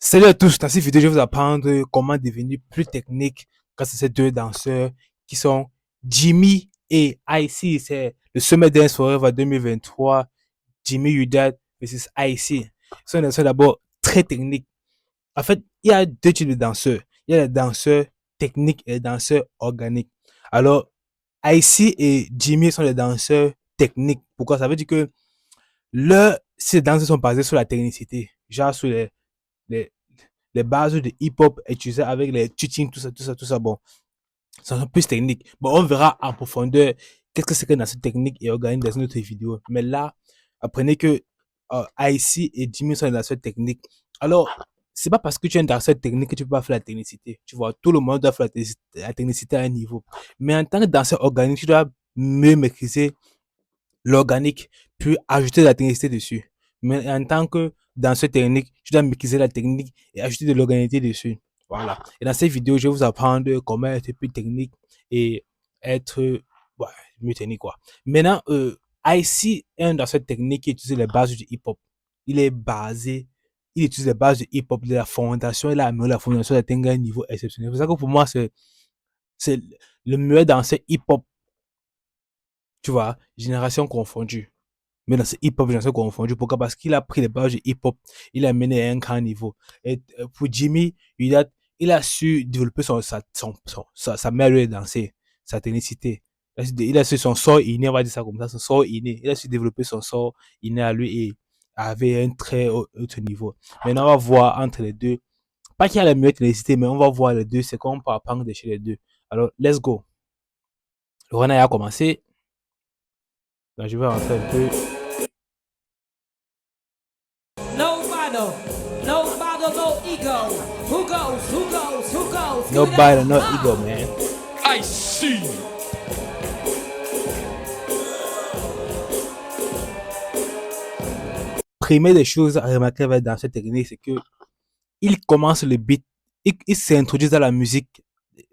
Salut à tous, dans cette vidéo, je vais vous apprendre comment devenir plus technique grâce à ces deux danseurs qui sont Jimmy et IC. C'est le Summer Dance Forever 2023, Jimmy Udad versus IC. Ils sont des danseurs d'abord très techniques. En fait, il y a deux types de danseurs. Il y a les danseurs techniques et les danseurs organiques. Alors, IC et Jimmy sont les danseurs techniques. Pourquoi? Ça veut dire que ces danseurs sont basés sur la technicité, genre sur les, les bases de hip-hop utilisées avec les tutting, tout ça, bon, ça sont plus techniques. Bon, on verra en profondeur qu'est-ce que c'est que dans cette technique et organique dans une autre vidéo. Mais là, apprenez que IC et Jimmy sont dans cette technique. Alors, c'est pas parce que tu es dans cette technique que tu peux pas faire la technicité. Tu vois, tout le monde doit faire la technicité à un niveau. Mais en tant que danseur organique, tu dois mieux maîtriser l'organique, puis ajouter de la technicité dessus. Mais en tant que danseur technique, tu dois maîtriser la technique et ajouter de l'organité dessus. Voilà. Et dans cette vidéo, je vais vous apprendre comment être plus technique et être ouais, mieux technique, quoi. Maintenant, IC est un danseur technique qui utilise les bases du hip-hop. Il est basé, il utilise les bases du hip-hop, de la fondation, il a amélioré la fondation d'atteindre un niveau exceptionnel. C'est pour ça que pour moi, c'est le meilleur danseur hip-hop, tu vois, génération confondue. Mais dans ce hip-hop, j'en suis confondu. Pourquoi? Parce qu'il a pris les bases du hip-hop, il a mené à un grand niveau. Et pour Jimmy, il a su développer sa manière de danser, sa technicité. Il a su son sort inné, on va dire ça comme ça, son sort inné. Il a su développer son sort inné à lui et avait un très haut niveau. Maintenant, on va voir entre les deux. Pas qu'il y a la meilleure technicité, mais on va voir les deux. C'est qu'on peut apprendre de chez les deux. Alors, let's go. Le run a commencé. Donc, je vais rentrer un peu. No battle, no ego. Who goes? No battle, no ego, man. I see. Première des choses à remarquer dans cette technique, c'est que il commence le beat, il s'introduit dans la musique,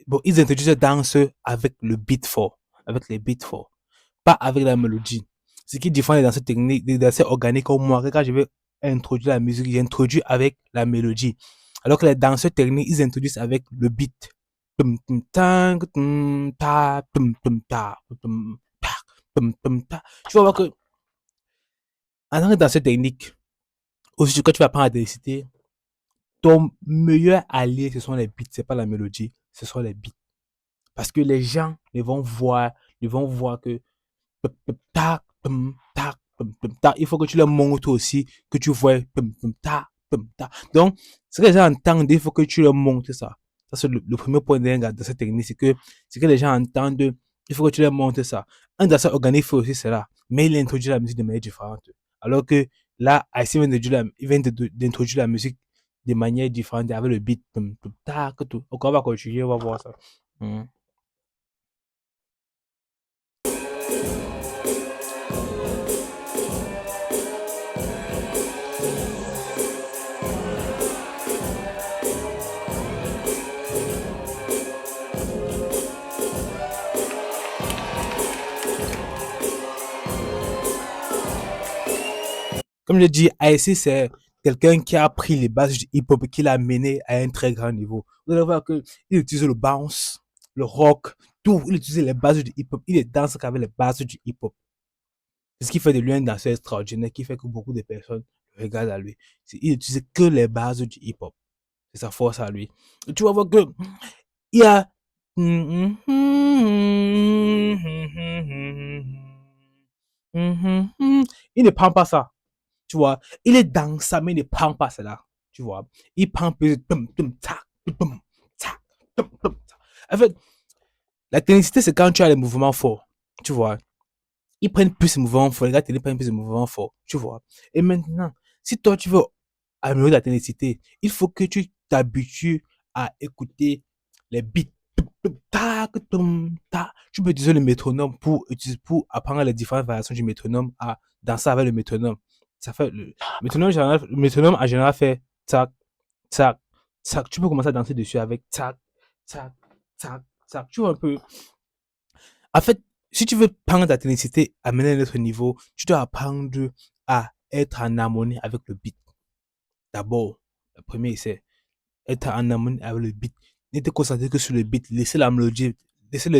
bon, ils introduisent la danse avec le beat fort, avec les beats forts, pas avec la mélodie. Ce qui différent dans cette technique, dans cette organique comme moi, quand je vais introduire la musique, j'introduis avec la mélodie. Alors que les danseurs techniques, ils introduisent avec le beat. Tum, tum, tang, tum, ta, tum, tum, ta, tum, ta, tum, tum, ta. Tu vas voir que, en tant que danseur technique, aussi, quand tu vas apprendre à décider, ton meilleur allié, ce sont les beats, c'est pas la mélodie, ce sont les beats. Parce que les gens ils vont voir que tac, tac, tac. Il faut que tu leur montres aussi, que tu vois tac, tac. Donc, ce que les gens entendent, il faut que tu leur montres ça. Ça, c'est le premier point de cette technique, c'est que les gens entendent, il faut que tu leur montres ça. Un danseur organique fait aussi cela, mais il introduit la musique de manière différente. Alors que là, Ici il vient d'introduire la musique de manière différente avec le beat. Tac, tout. Donc, on va continuer, on va voir ça. Mhm. Comme je dis, IC, c'est quelqu'un qui a pris les bases du hip-hop et qui l'a mené à un très grand niveau. Vous allez voir qu'il utilise le bounce, le rock, tout. Il utilise les bases du hip-hop. Il est danse avec les bases du hip-hop. C'est ce qui fait de lui un danseur extraordinaire, qui fait que beaucoup de personnes le regardent à lui. Il utilise que les bases du hip-hop. C'est sa force à lui. Et tu vas voir que il y a il ne prend pas ça. Tu vois, il est dans ça, mais il ne prend pas cela. Tu vois, il prend plus. En fait, la technicité, c'est quand tu as les mouvements forts. Tu vois, ils prennent plus de mouvements forts. Les gars, ils prennent plus de mouvements forts. Tu vois. Et maintenant, si toi, tu veux améliorer la technicité, il faut que tu t'habitues à écouter les beats. Tu peux utiliser le métronome pour apprendre les différentes variations du métronome à danser avec le métronome. Ça fait le métronome en général fait tac, tac, tac. Tu peux commencer à danser dessus avec tac, tac, tac, tac. Tu vois un peu. En fait, si tu veux prendre ta technicité, amener à un autre niveau, tu dois apprendre à être en harmonie avec le beat. D'abord. Le premier essai. Être en harmonie avec le beat. Ne te concentrer que sur le beat. Laissez la mélodie. Laissez le.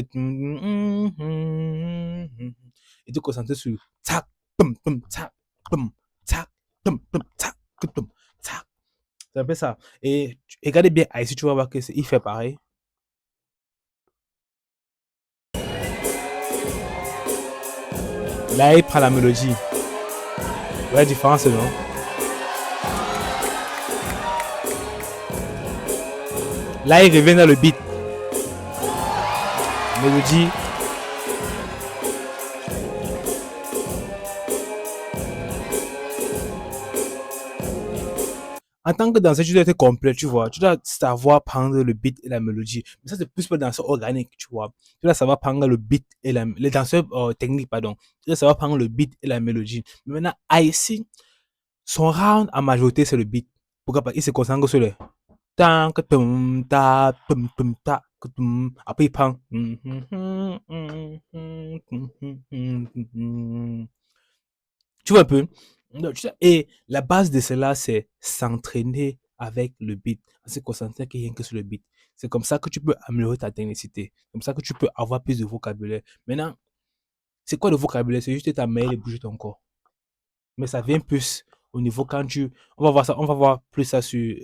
Et te concentrer sur tac, pum, pum, tac, pum, tac, pum, pum, tac, pum, tac. C'est un peu ça. Et regardez bien ici, tu vas voir qu'il fait pareil. Là, il prend la mélodie. Ouais, la différence, non? Là, il revient dans le beat. Mélodie. En tant que danseur, tu dois être complet, tu vois. Tu dois savoir prendre le beat et la mélodie. Mais ça, c'est plus pour le danseur organique, tu vois. Tu dois savoir prendre le beat et les danseurs techniques, pardon. Tu dois savoir prendre le beat et la mélodie. Mais maintenant, ici, son round, en majorité, c'est le beat. Pourquoi? Parce qu'il se concentre sur le tan, ta, ta, après il prend. Tu vois un peu? Et la base de cela, c'est s'entraîner avec le beat, se concentrer rien que sur le beat. C'est comme ça que tu peux améliorer ta technicité. Comme ça que tu peux avoir plus de vocabulaire. Maintenant, c'est quoi le vocabulaire? C'est juste ta main et bouger ton corps. Mais ça vient plus au niveau quand tu. On va voir ça, on va voir plus ça sur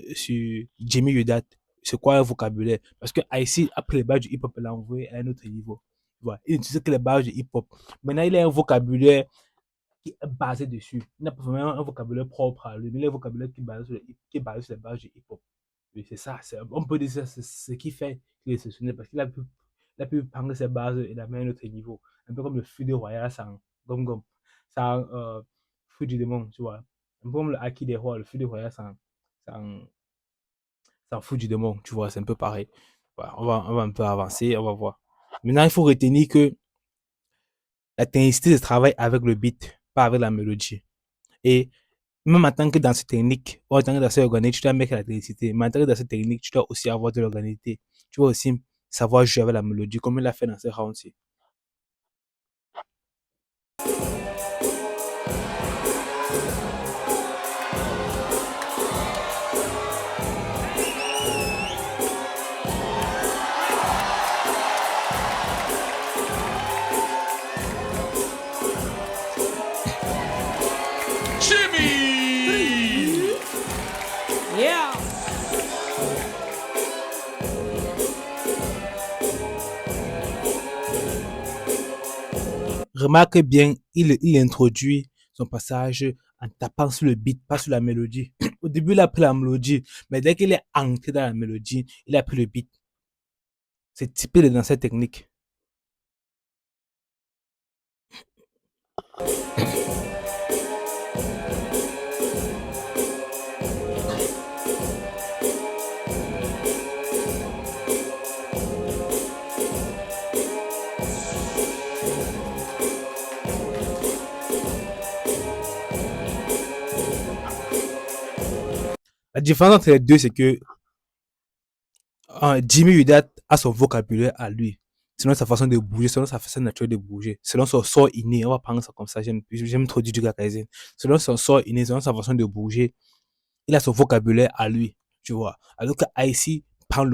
Jimmy Yudat. C'est quoi un vocabulaire? Parce que ici, après les bases du hip-hop, il a envoyé à un autre niveau. Tu vois, il n'utilise que les bases du hip-hop. Maintenant, il a un vocabulaire qui est basé dessus. Il n'a pas vraiment un vocabulaire propre à lui, mais il a un vocabulaire qui est basé sur les bases du hip-hop. Oui, c'est ça. On peut dire que c'est ce qui fait qu'il est exceptionnel parce il a pu prendre ses bases et la mettre à un autre niveau. Un peu comme le Fury Royal sans Gom Gom, sans Feu du démon, tu vois. Un peu comme le Haki des rois, le Fury Royal sans, sans Feu du démon, tu vois. C'est un peu pareil. Voilà, on va un peu avancer, on va voir. Maintenant, il faut retenir que la technicité se travaille avec le beat, pas avec la mélodie. Et même en tant que danseur technique, ou en tant que danseur organique, tu dois mettre la technicité. Mais en tant que danseur technique, tu dois aussi avoir de l'organité. Tu dois aussi savoir jouer avec la mélodie, comme il l'a fait dans ce round-ci. Jimmy! Yeah! Remarque bien, il introduit son passage en tapant sur le beat, pas sur la mélodie. Au début, il a pris la mélodie, mais dès qu'il est entré dans la mélodie, il a pris le beat. C'est typique de danseur technique. La différence entre les deux, c'est que Jimmy Udat a son vocabulaire à lui, selon sa façon de bouger, selon sa façon naturelle de bouger, selon son sort inné. On va prendre ça comme ça, j'aime trop du Kaizen. Selon son sort inné, selon sa façon de bouger, il a son vocabulaire à lui, tu vois. Alors que IC prend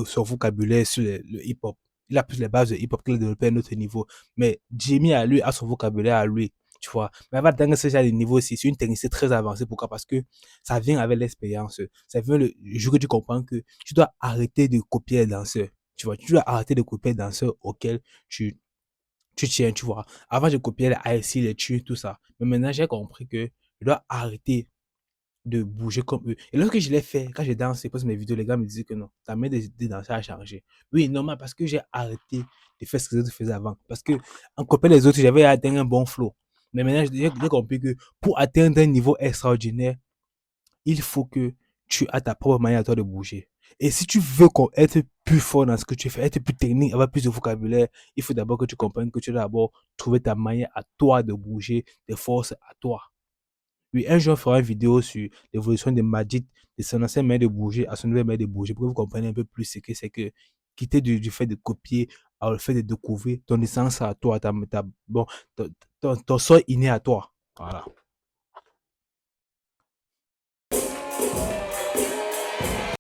son vocabulaire sur le hip-hop. Il a plus les bases de hip-hop qu'il a développé à un autre niveau. Mais Jimmy, à lui, a son vocabulaire à lui, tu vois. Mais avant d'atteindre ce genre de niveau aussi, c'est une technicité très avancée. Pourquoi? Parce que ça vient avec l'expérience. Ça vient le jour que tu comprends que tu dois arrêter de copier les danseurs. Tu vois, tu dois arrêter de copier les danseurs auxquels tu tiens, tu vois. Avant, je copiais les IC, les tunes, tout ça. Mais maintenant, j'ai compris que je dois arrêter de bouger comme eux. Et lorsque je l'ai fait, quand j'ai dansé, parce que mes vidéos, les gars me disaient que non, ta main de danser a changé. Oui, normal, parce que j'ai arrêté de faire ce que les autres faisaient avant. Parce que en copiant les autres, j'avais atteint un bon flow. Mais maintenant, j'ai compris que pour atteindre un niveau extraordinaire, il faut que tu aies ta propre manière à toi de bouger. Et si tu veux être plus fort dans ce que tu fais, être plus technique, avoir plus de vocabulaire, il faut d'abord que tu comprennes que tu dois d'abord trouver ta manière à toi de bouger, tes forces à toi. Oui, un jour, on fera une vidéo sur l'évolution de Majid, de son ancien maître de bouger à son nouvel maître de bouger, pour que vous compreniez un peu plus ce que c'est que quitter du fait de copier à le fait de découvrir ton essence à toi, bon, ton sort inné à toi. Voilà.